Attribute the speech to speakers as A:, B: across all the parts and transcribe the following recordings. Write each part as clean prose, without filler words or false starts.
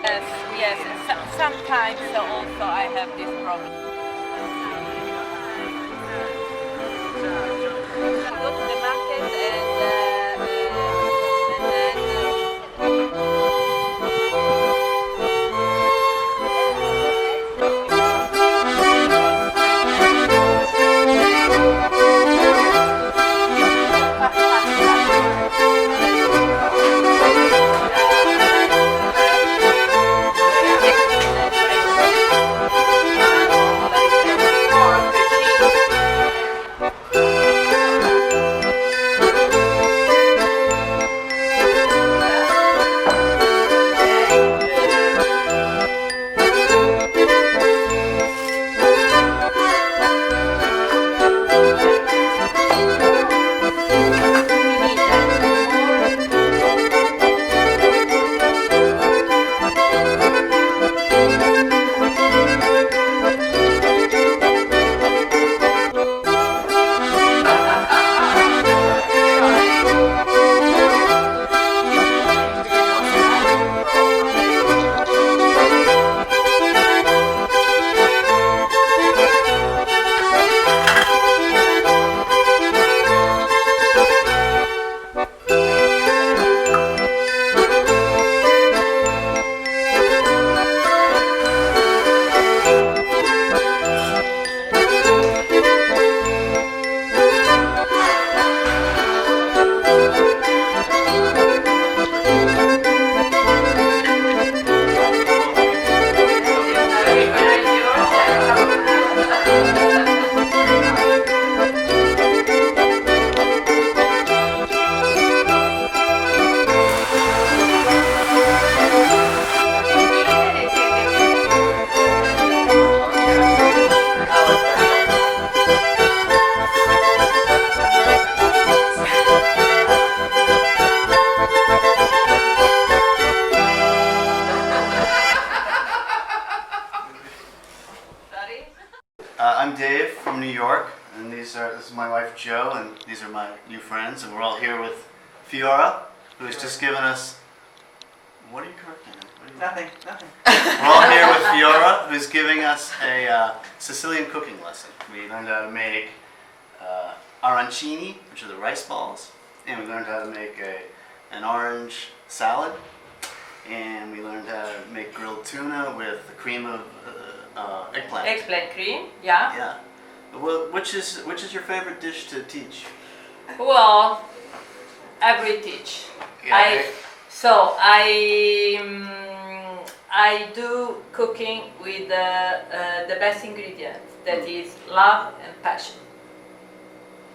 A: Yes, yes. Sometimes also I have this problem. Go to the market
B: I'm Dave from New York, and this is my wife Jo, and these are my new friends, and we're all here with Fiora, who's just given us. What are you correcting?
C: Nothing.
B: We're all here with Fiora, who's giving us a Sicilian cooking lesson. We learned how to make arancini, which are the rice balls, and we learned how to make an orange salad, and we learned how to make grilled tuna with the cream of eggplant.
A: eggplant cream. Yeah.
B: Yeah. Well, which is your favorite dish to teach?
A: Well, every teach.
B: Yeah,
A: I do cooking with the best ingredient, that is love and passion.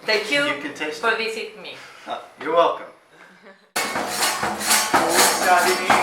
A: Thank you,
B: You can taste
A: for
B: it.
A: visiting me.
B: You're welcome.
C: Sabi ni